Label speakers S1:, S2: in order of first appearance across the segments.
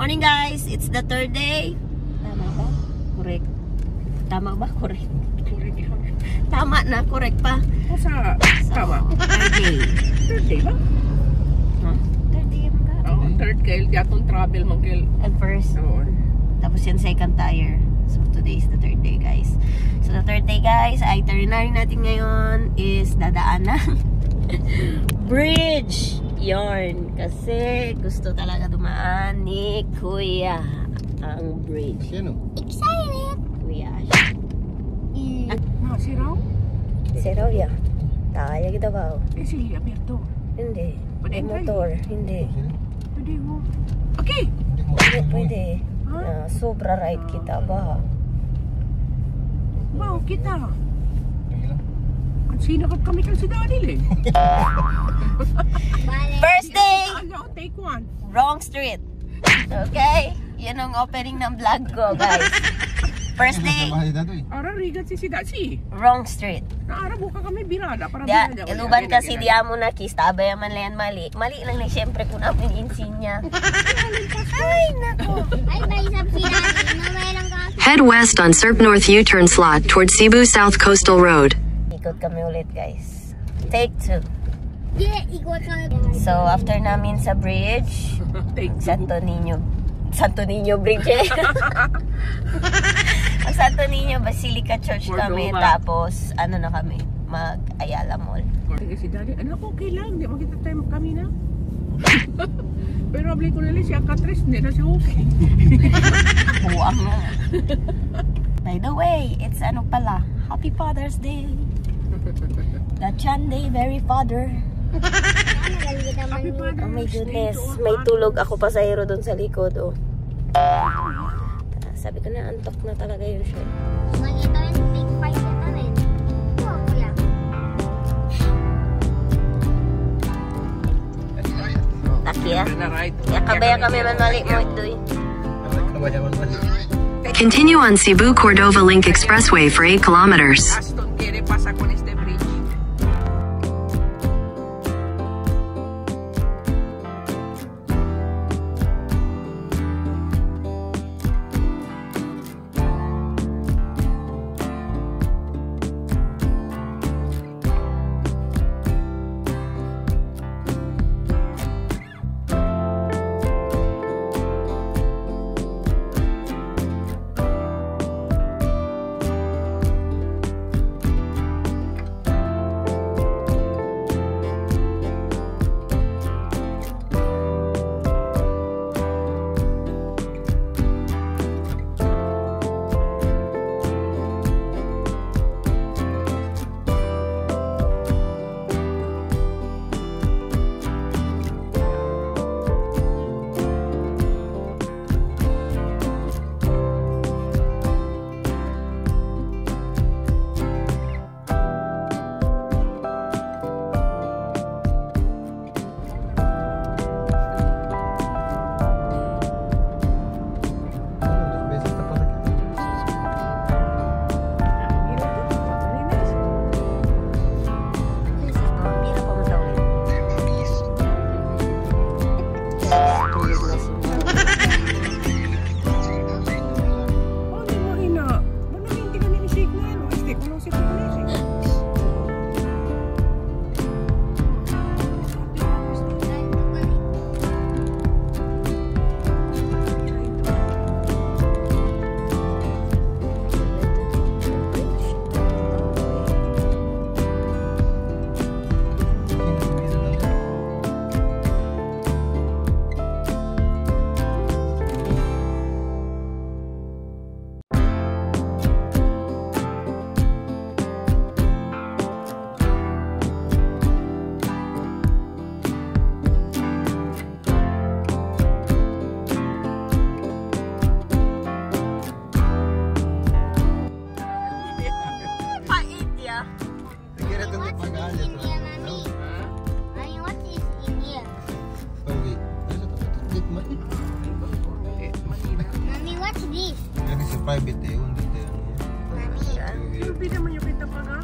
S1: Morning guys, it's the third day. Tama ba? Correct. Tama ba? Correct. Tama na, correct pa.
S2: O sa tama?
S1: Third day.
S2: Third day ba?
S1: Huh? Third day man ka?
S2: Oo, third kail. Yatong travel man kail.
S1: At first.
S2: Oo.
S1: Tapos yan second tire. So today is the third day guys. So the third day guys, ay itinerary natin ngayon is dadaan ng bridge. Yarn. Kasi gusto talaga dumaan ni Kuya ang bridge.
S3: Sino?
S1: Excited! Kuya.
S2: Si Raw?
S1: Si Roya. Kaya kita ba?
S2: Eh si Alberto.
S1: Hindi.
S2: Pwede
S1: May motor. Hindi.
S2: Pwede mo. Okay!
S1: Pwede.
S2: Huh?
S1: Sobra right kita ba?
S2: Wow, kita. Ang sinakat kami kan si Daniel eh.
S1: First day!
S2: Ano, take one.
S1: Wrong street. Okay? Yan ang opening ng vlog ko, guys. First day,
S2: Ara rigat si Dasi.
S1: wrong street.
S2: Naara buka kami birada para
S1: Dia,
S2: birada.
S1: iluban kasi diya mo na kiss, tabay man lang mali. Mali lang na siyempre kung namin insinya. Ay, nako.
S4: Ay, may isang sila. Nawalang ka.
S5: Head west on Serp North U-turn slot towards Cebu South Coastal Road.
S1: Ikot kami ulit, guys. Take 2.
S4: Yeah, ikot kami.
S1: So, after namin sa bridge,
S2: Take
S1: Santo Niño Bridge eh. Ang Santo Niño Basilica Church kami.
S2: Cordova.
S1: Tapos, ano na kami, mag-Ayala Mall.
S2: Sige si Daddy, anak okay lang, di makita tayo kami na. Pero abli ko nila siya katres, hindi na siya okay.
S1: Buwang na. By the way, it's ano pala, Happy Father's Day. Gachan Day, very father.
S2: Happy Father's
S1: Oh my
S2: Day
S1: goodness,
S2: to all
S1: may
S2: fathers.
S1: tulog ako pasahero doon sa likod, oh. Sabi ko na, antok na talaga yun siya.
S4: Malito yun, big fight na kami. Oo, kuya.
S1: Takya.
S2: Na right.
S1: Kaya kabaya kami man mali mo ito eh.
S5: Continue on Cebu Cordova Link Expressway for 8 kilometers.
S2: Aston quiere pasar con este bridge.
S3: private eh, hindi tayo.
S2: Hindi naman yung kita pa nga.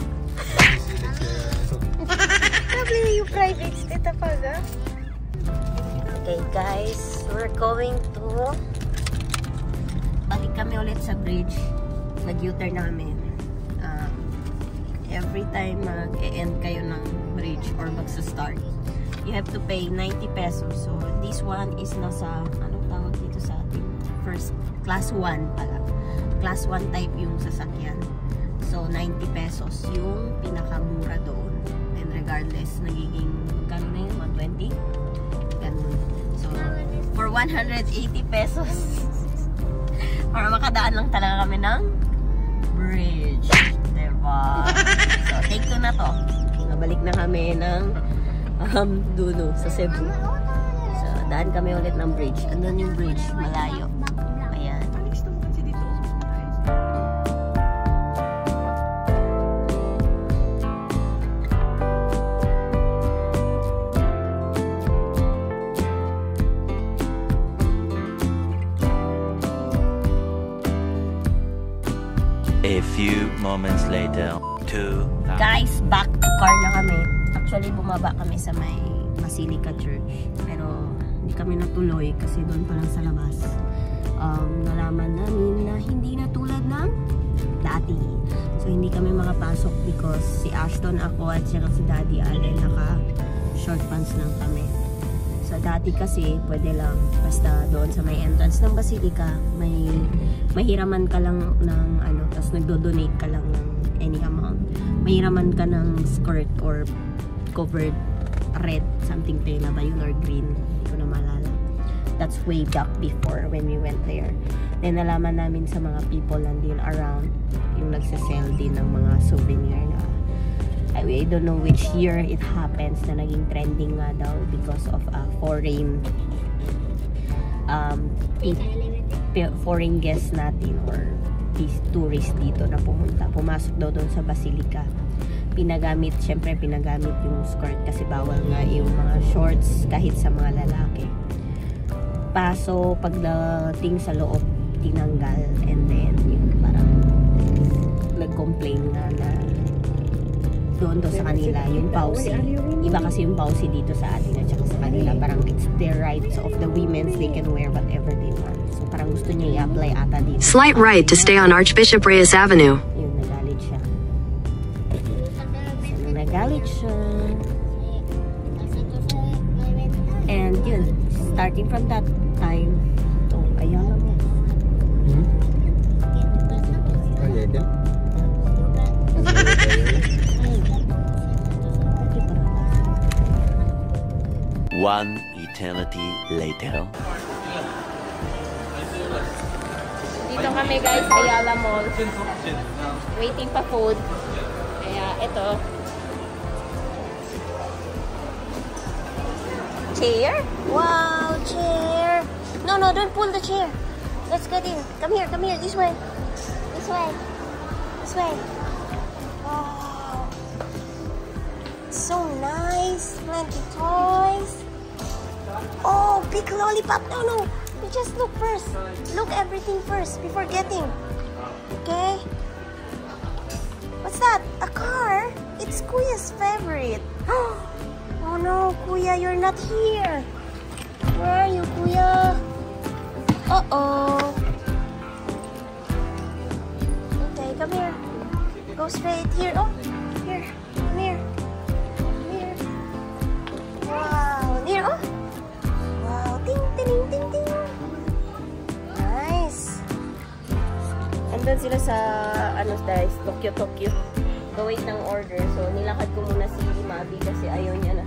S1: Sabi yung private state pa ga. Okay guys, we're going to balik kami ulit sa bridge. Nag-U-turn namin. Every time mag-e-end kayo ng bridge or magsa-start, you have to pay 90 pesos. So this one is nasa, anong tawag dito sa ating first, class 1 pala. Class 1 type yung sasakyan. So 90 pesos yung pinakamura doon. And regardless, nagiging kano na yun? 120? Ganun. So for 180 pesos para makadaan lang talaga kami ng bridge. Diba? So take 2 na to. Nabalik na kami ng Duno sa Cebu. So daan kami ulit ng bridge. Andun yung bridge, malayo. Ayan.
S6: A few moments later,
S1: Guys, back to car na kami. Actually, bumaba kami sa may Basilica Church. Pero hindi kami natuloy kasi doon pa lang sa labas. Nalaman namin na hindi na tulad ng dati. So, hindi kami makapasok because si Ashton, ako at saka si Daddy Allen naka short pants lang kami. So, dati kasi pwede lang basta doon sa may entrance ng Basilica, may mahiraman ka lang ng ano, tapos nagdo-donate ka lang ng any amount. Mahiraman ka ng skirt or covered red, something tayo na ba yun, or green, hindi ko na malala. That's way back before when we went there. Then nalaman namin sa mga people nandun around yung nagsasell din ng mga souvenir na I don't know which year it happens na naging trending nga daw because of foreign guests natin or these tourists dito na pumasok daw doon sa Basilica. Syempre pinagamit yung skirt kasi bawal nga yung mga shorts kahit sa mga lalaki. Paso pagdating sa loob tinanggal, and then yung parang nag-complain nga na doon to sa kanila yung pausi. Iba kasi yung pausi dito sa atin at saka sa kanila. Parang it's their rights of the women, they can wear whatever they want. So parang gusto niya i-apply ata dito.
S5: Slight right to stay on Archbishop Reyes Avenue.
S1: Yun, nagalit siya. So, nagalit siya. And yun, starting from that time, ayan lang mo.
S3: Ayan.
S6: one eternity later.
S1: Dito kami guys, Ayala Mall. Waiting pa food. Kaya ito. Chair? Wow, chair. No, don't pull the chair. Let's get in. Come here, this way. This way. Wow. So nice. Plenty toys. Oh, big lollipop. No. You just look first. Look everything first before getting. Okay? What's that? A car? It's Kuya's favorite. Oh no, Kuya, you're not here. Where are you, Kuya? Uh-oh. Okay, come here. Go straight here. Oh, here. Come here. Wow. Here, oh. Wow. Ting. Nice. Andun sila sa, guys, Tokyo. Gawin ng order. So, nilakad ko muna si Mabi kasi ayaw niya na.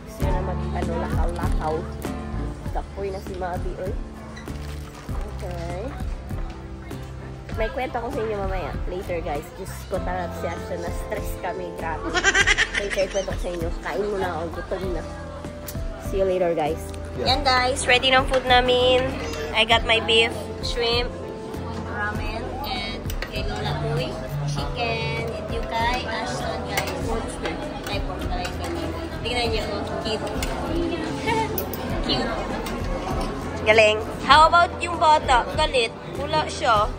S1: Gusto niya na lakaw. Tapoy na si Mabi, oy. Okay. May kwento ko sa inyo mamaya. Later, guys. Diyos ko, talaga siya na stress kami. Grabe. Later, kwento ko sa inyo. Kain muna ako. Gutom na. See you later, guys. Yeah. Yan, guys. Ready ng food namin. I got my beef, shrimp, ramen, and kay Lola Uy, chicken, ityukay, Ashton, guys. Ay, pork talay kami. Tingnan niyo, cute. Cute. Galing. How about yung bata? Galit. Wala siya.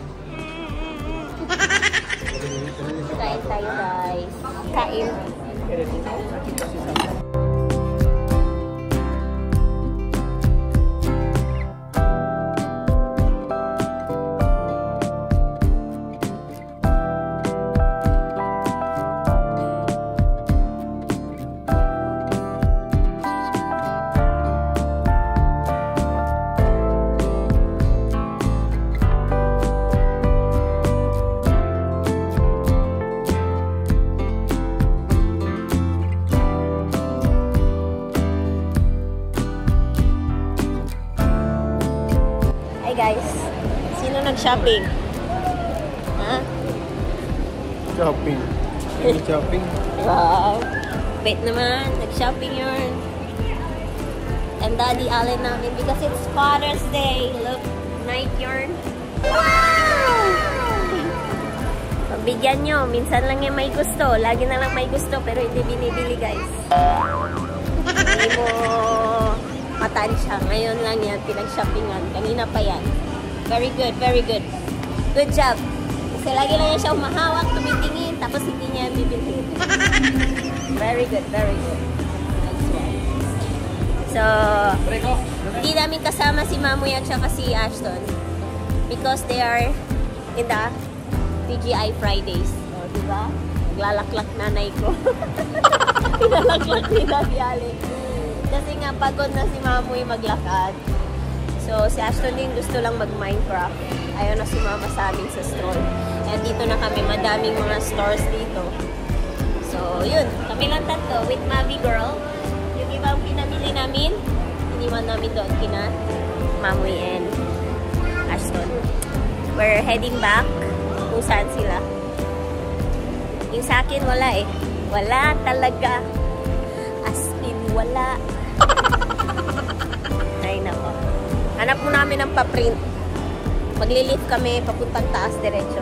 S1: Kain tayo, guys. Kain. Sino nag-shopping? Ha?
S3: Shopping. Any shopping?
S1: Wow. Wait naman. Nag-shopping yun. And Daddy Allen namin because it's Father's Day. Look, night yarn. Wow! Pagbigyan nyo. Minsan lang yung may gusto. Lagi na lang may gusto pero hindi binibili, guys. Hindi mo matansya. Ngayon lang yan. Pinag-shoppingan. Kanina pa yan. Very good, very good. Good job. Kasi lagi lang yan siya umahawak, tumitingin, tapos hindi niya bibili. Very good, very good. Nice one. So, hindi namin kasama si Mamoy at saka si Ashton because they are in the TGI Fridays. O, diba? Naglalaklak nanay ko. Pinalaklak ni Daddy Allen. Kasi nga, pagod na si Mamoy maglakad. So, si Ashton din gusto lang mag-Minecraft. Ayaw na sumama sa amin sa store. Kaya dito na kami. Madaming mga stores dito. So, yun. Kami lang tatlo with Mavi Girl. Yung ibang pinamili namin, iniwan namin doon kina Mamoy and Ashton. We're heading back kung saan sila. Yung sa akin, wala eh. Wala talaga. As in, wala. Ay, nako. Hanap mo namin ng pa-print. Maglilift kami, papuntang taas, diretso.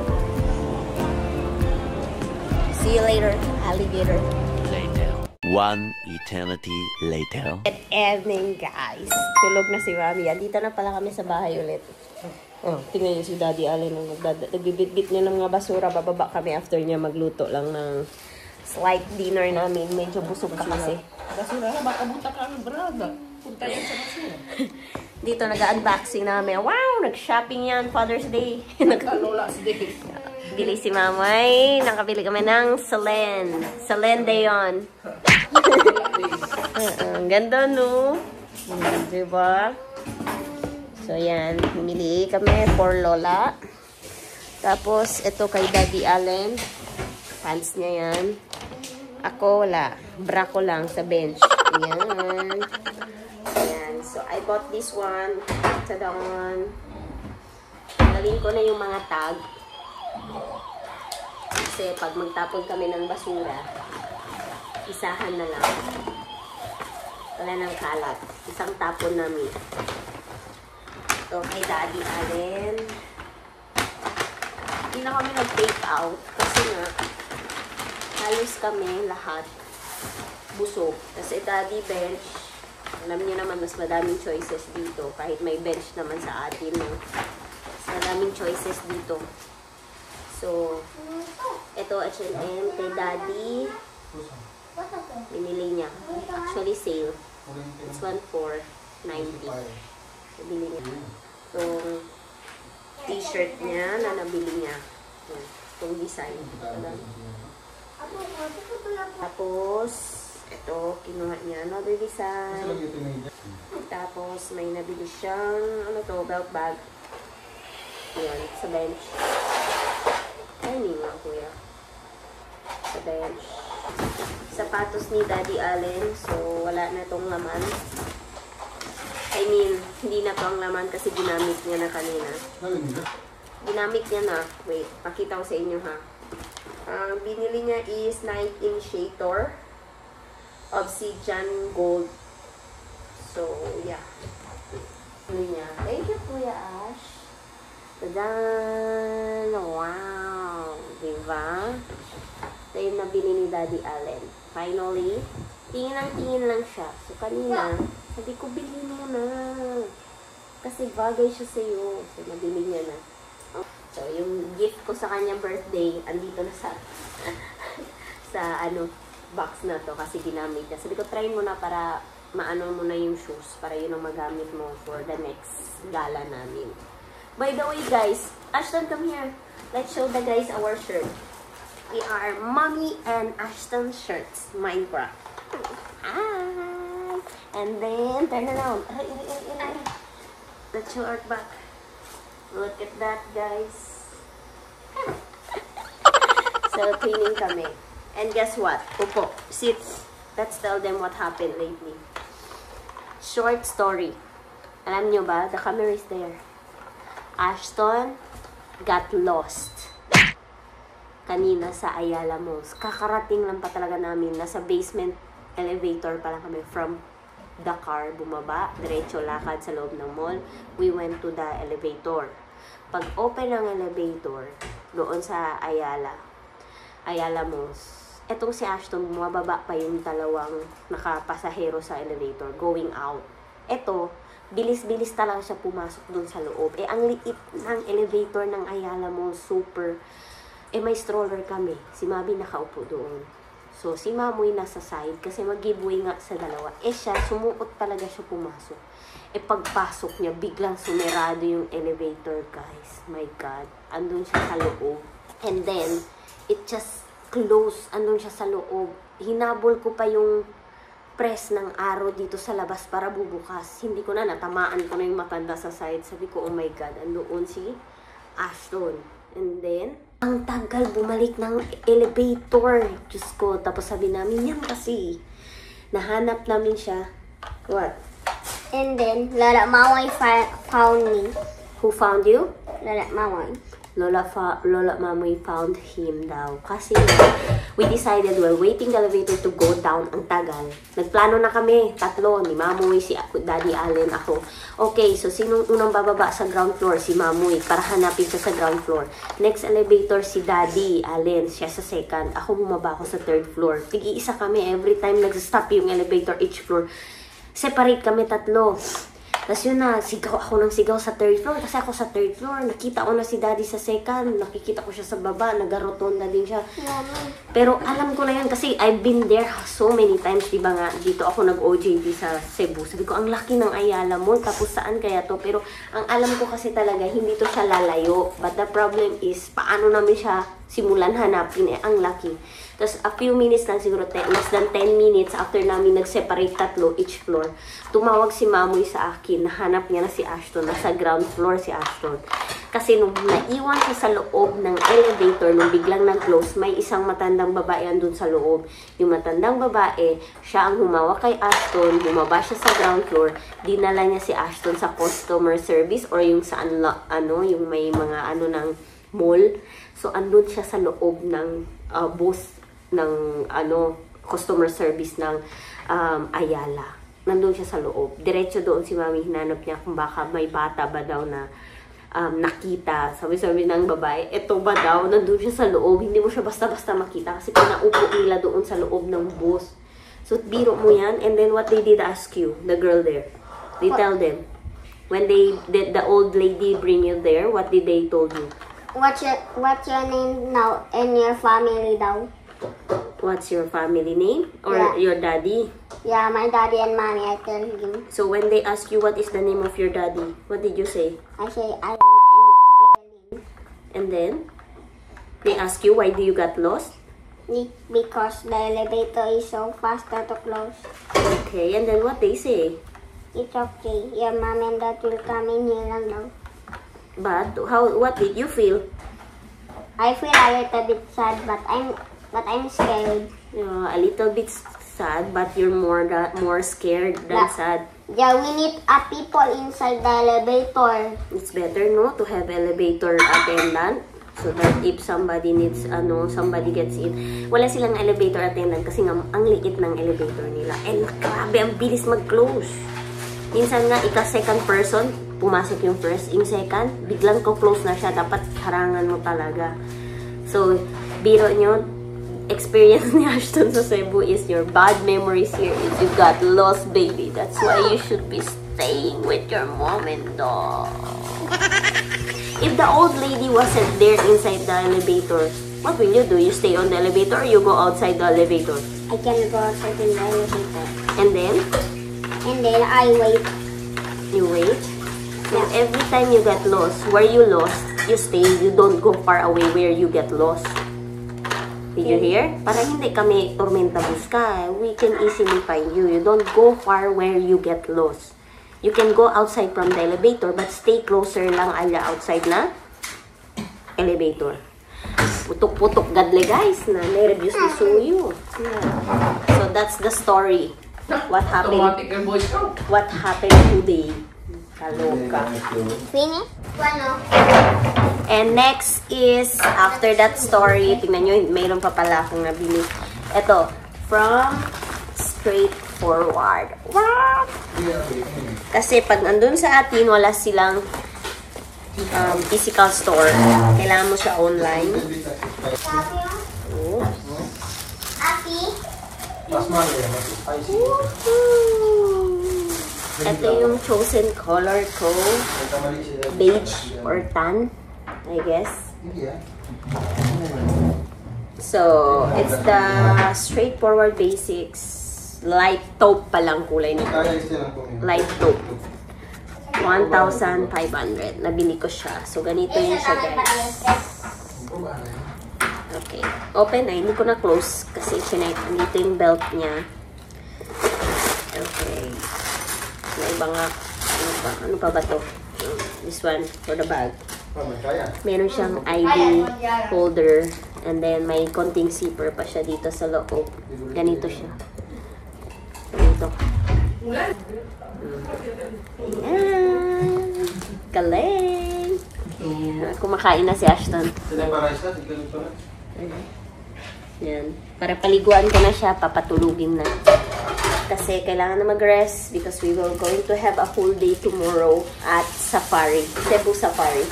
S1: See you later, alligator.
S6: Later. One eternity later.
S1: Good evening, guys. Tulog na si Mami. Dito na pala kami sa bahay ulit. Oh, tingnan niyo si Daddy Allen. Nagbibit-bit niya ng mga basura. Bababa kami after niya magluto lang ng slight dinner namin. Medyo busog ka kasi.
S2: Basura na, baka buta ka ng braga. Punta yan sa basura.
S1: Dito nag-unboxing namin. Wow! Nag-shopping yan. Father's Day.
S2: Lola, sige.
S1: Bili si Mamay. Nakabili kami ng Selen. Selen Dayon. Ang ganda, no? Diba? So, yan. Bumili kami for Lola. Tapos, ito kay Daddy Allen. Pants niya yan. Ako, wala. Bra ko lang sa bench. Yan. Ayan. So, I bought this one. Tadaan. Tanggalin ko na yung mga tag. Kasi pag magtapon kami ng basura, isahan na lang. Wala ng kalat. Isang tapon namin. Ito kay Daddy Allen. Hindi na kami nag-take out. Kasi nga, halos kami lahat busog. Kasi Daddy bench, alam niyo naman mas madaming choices dito. Kahit may bench naman sa atin, no? Mas madaming choices dito. So, ito H&M kay Daddy. Binili niya. Actually sale. It's 1,490. Nabili niya. Itong t-shirt niya na nabili niya. Itong design. Tapos, ito, kinuha niya. Another design. Tapos, may nabili siyang, ano to, belt bag. Ayan, sa bench. Ay, hindi nga, kuya. Sa bench. Sapatos ni Daddy Allen. So, wala na itong laman. I mean, hindi na to ang laman kasi ginamit niya na kanina. Ginamit niya na. Wait, pakita ko sa inyo, ha. Ang binili niya is 9-inch Shator. Obsidian Gold. So, yeah. Ano niya? Thank you, Kuya Ash. Tadan! Wow! Diba? Ito yung nabili ni Daddy Allen. Finally, tingin lang siya. So, kanina, sabi ko, bilhin mo na. Kasi bagay siya sa'yo. So, nabili niya na. So, yung gift ko sa kanyang birthday, andito na sa ano, box na to kasi ginamit niya. Sabi ko, try mo na para maano mo na yung shoes para yun ang magamit mo for the next gala namin. By the way, guys, Ashton, come here. Let's show the guys our shirt. We are Mommy and Ashton shirts. Minecraft. Hi! And then, turn around. Let's show our back. Look at that, guys. So, cleaning kami. And guess what? Upo. Sit. Let's tell them what happened lately. Short story. Alam nyo ba? The camera is there. Ashton got lost kanina sa Ayala Malls. Kakarating lang pa talaga namin. Nasa basement elevator pa lang kami from the car. Bumaba, diretso lakad sa loob ng mall. We went to the elevator. Pag open ng elevator, doon sa Ayala Malls, etong si Ashton, bumababa pa yung dalawang nakapasahero sa elevator, going out. Eto, bilis-bilis talaga siya pumasok doon sa loob. Ang liit ng elevator ng Ayala Malls, super. May stroller kami. Si Mabi nakaupo doon. So, si Mamoy nasa side kasi mag-giveaway nga sa dalawa. Siya, sumuot talaga siya pumasok. Pagpasok niya, biglang sumerado yung elevator, guys. My God. Andun siya sa loob. And then, it just closed. Andun siya sa loob. Hinabol ko pa yung press ng arrow dito sa labas para bubukas. Hindi ko na, natamaan ko na yung matanda sa side. Sabi ko, oh my God, andoon si Ashton. And then, ang tagal bumalik ng elevator. Diyos ko, tapos sabi namin, yan kasi. Nahanap namin siya. What?
S4: And then, Lola Maway found me.
S1: Who found you?
S4: Lola Maway.
S1: Lola Mamoy found him daw. Kasi we decided while waiting the elevator to go down, ang tagal. Nagplano na kami, tatlo, ni Mamoy, si Daddy Allen, ako. Okay, so sinong unang bababa sa ground floor? Si Mamoy, para hanapin siya sa ground floor. Next elevator, si Daddy Allen, siya sa second. Ako bumaba ako sa third floor. Tig-iisa kami, every time nag-stop yung elevator, each floor. Separate kami tatlo. Tapos yun na, sigaw ako ng sigaw sa third floor. Kasi ako sa third floor, nakita ko na si Daddy sa second. Nakikita ko siya sa baba, nagarotonda din siya. Pero alam ko na yan kasi I've been there so many times. Diba nga, dito ako nag-OJT sa Cebu. Sabi ko, ang laki ng Ayala Mall. Tapos saan kaya to? Pero ang alam ko kasi talaga, hindi to siya lalayo. But the problem is, paano namin siya simulan hanapin? Ang laki. Tapos a few minutes lang, siguro less than 10 minutes after namin nag-separate tatlo each floor, tumawag si Mamoy sa akin, nahanap niya na si Ashton, nasa ground floor si Ashton. Kasi nung naiwan siya sa loob ng elevator, nung biglang nag-close, may isang matandang babae andun sa loob. Yung matandang babae, siya ang humawak kay Ashton, bumaba siya sa ground floor, dinala niya si Ashton sa customer service or yung sa yung may mga ng mall. So andun siya sa loob ng booth ng customer service ng Ayala. Nandun siya sa loob. Diretso doon si Mami, hinanap niya kung baka may bata ba daw na nakita. Sabi ng babae, eto ba daw? Nandun siya sa loob. Hindi mo siya basta-basta makita kasi pinaupo nila doon sa loob ng bus. So, biro mo yan. And then, what they did ask you, the girl there? They tell them, when the old lady bring you there, what did they told you?
S4: What's your name now and your family daw?
S1: What's your family name? Or
S4: Yeah.
S1: your daddy?
S4: Yeah, my daddy and mommy, I tell him.
S1: So, when they ask you what is the name of your daddy, what did you say?
S4: I say, I am an
S1: And then, they ask you, why do you got lost?
S4: alien. Because the elevator is so faster to close.
S1: Okay, and then what they say?
S4: It's okay. Your mom and dad will come in here lang daw.
S1: But, what did you feel?
S4: I feel a little bit sad, but I'm scared.
S1: A little bit sad, but you're more scared than
S4: Yeah.
S1: sad.
S4: Yeah, we need people inside the elevator.
S1: It's better, no, to have elevator attendant. So that if somebody needs, somebody gets in. Wala silang elevator attendant kasi nga, ang liit ng elevator nila. And grabe, ang bilis mag-close. Minsan nga, second person, pumasok yung first. Yung second, biglang ko-close na siya. Dapat harangan mo talaga. So, biro nyo, experience ni Ashton sa Cebu is your bad memories here is you got lost, baby. That's why you should be staying with your mom and dad. If the old lady wasn't there inside the elevator, what will you do? You stay on the elevator or you go outside the elevator?
S4: I can go outside in the elevator.
S1: And then,
S4: I wait.
S1: you wait. And every time you get lost, where you lost, you stay. You don't go far away where you get lost. Did you hear? Para hindi kami tormenta busca, we can easily find you. You don't go far where you get lost. You can go outside from the elevator, but stay closer lang ala outside na elevator. Putok-putok gadle guys, na nervous na suyo. Yeah. So that's the story. What happened today? Kaloka.
S4: Finish? Ano?
S1: And next is, after that story, tingnan nyo, mayroon pa pala akong nabili. Ito, from Straightforward. Wow! Kasi pag nandun sa atin, wala silang physical store. Kailangan mo siya online. Oh.
S4: Api?
S1: Ito yung chosen color ko. Beige or tan, I guess. So, it's the Straightforward Basics. Light taupe pa lang kulay nito. Light taupe. 1,500. Nabili ko siya. So, ganito yun siya, guys. Okay. Open na. Hindi ko na close kasi dito yung belt niya. Okay. May iba nga. Ano pa ba to? This one for the bag. Meron siyang ID holder. And then, may konting zipper pa siya dito sa loob. Ganito siya. Ganito. Ayan. Galing! Kumakain na si Ashton. Yan. Para paliguan ko na siya, papatulugin na. Kasi kailangan na mag-rest because we will going to have a whole day tomorrow at Safari. Cebu Safari.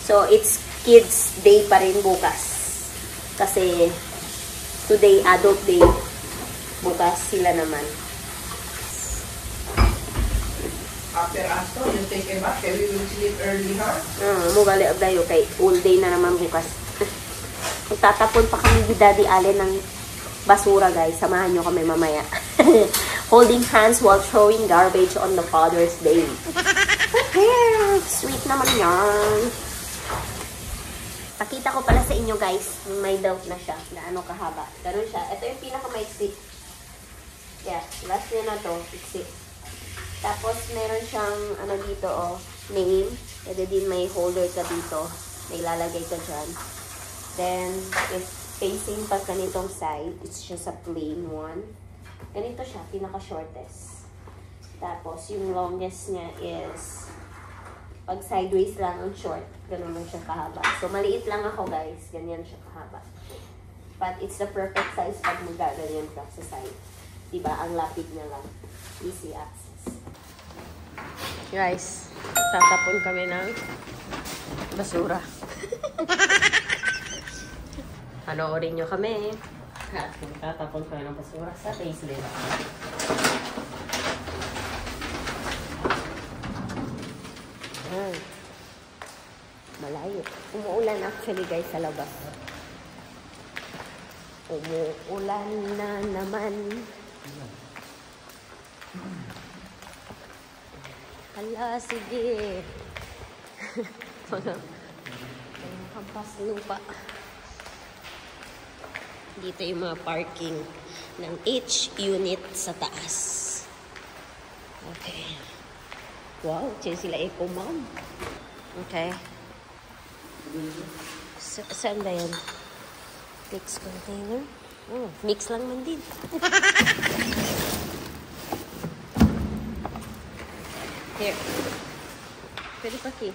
S1: So, it's kids day pa rin bukas. Kasi today, adult day. Bukas sila naman.
S2: After Aston, you take a bath, we will sleep early, ha?
S1: Mugali dayo kay all day na naman bukas. Magtatapon pa kami ni Daddy Allen ng basura, guys. Samahan nyo kami mamaya. Holding hands while throwing garbage on the Father's Day. Okay, sweet naman yan. Pakita ko pala sa inyo, guys. May doubt na siya. Gaano kahaba. Ganun siya. Ito yung pinaka-maiksi. Yeah, last niya na to. Iksi. Tapos, meron siyang, ano dito, oh, name. Pwede din may holder ka dito. May lalagay ka dyan. Then, if facing pa ganitong side, it's just a plain one. Ganito siya, pinaka-shortest. Tapos, yung longest niya is, pag sideways lang ang short, ganun lang siya kahaba. So, maliit lang ako, guys. Ganyan siya kahaba. But, it's the perfect size pag magaganyan ka sa side. Diba? Ang lapid niya lang. Easy access. Guys, tatapon kami ng basura. Panoorin nyo kami. Tatapon kami ng basura sa Paisley. Malayo. Umuulan actually, guys, sa labas. Umuulan na naman. Hala, sige. Mga kampas lupa. Dito yung mga parking ng each unit sa taas. Okay. Wow, dyan sila eco mom. Okay. Saan ba yan? Mix container? Oh, mix lang man din. Here. Pwede pa ki.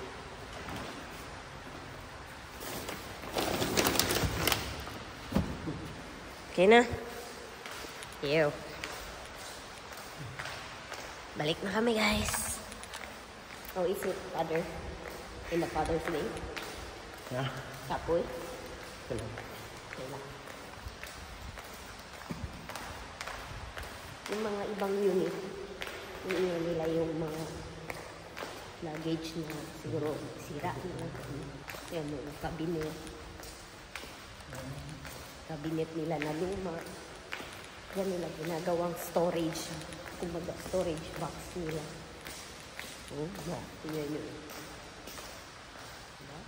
S1: Okay na. Ew. Balik na kami, guys. Oh, is it Father? In the Father's Day?
S3: Yeah.
S1: Kapoy?
S3: Hello.
S1: Okay lang. Yung mga ibang unit, iniwan nila yung mga luggage na siguro sira na. Yan, mga cabinet. Cabinet nila na luma. Yan nila ginagawang storage. Kumbaga, storage box nila. Oh, yeah. Yan yun. Diba?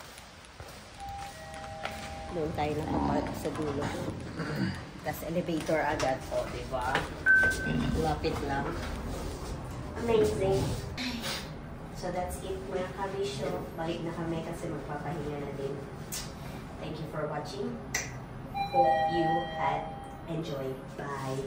S1: Doon tayo nakapark sa dulo. Tapos elevator agad. O, oh, diba? Lapit lang. Amazing. So that's it mga kabisyo. Balik na kami kasi magpapahinga na din. Thank you for watching. Hope you had enjoyed. Bye.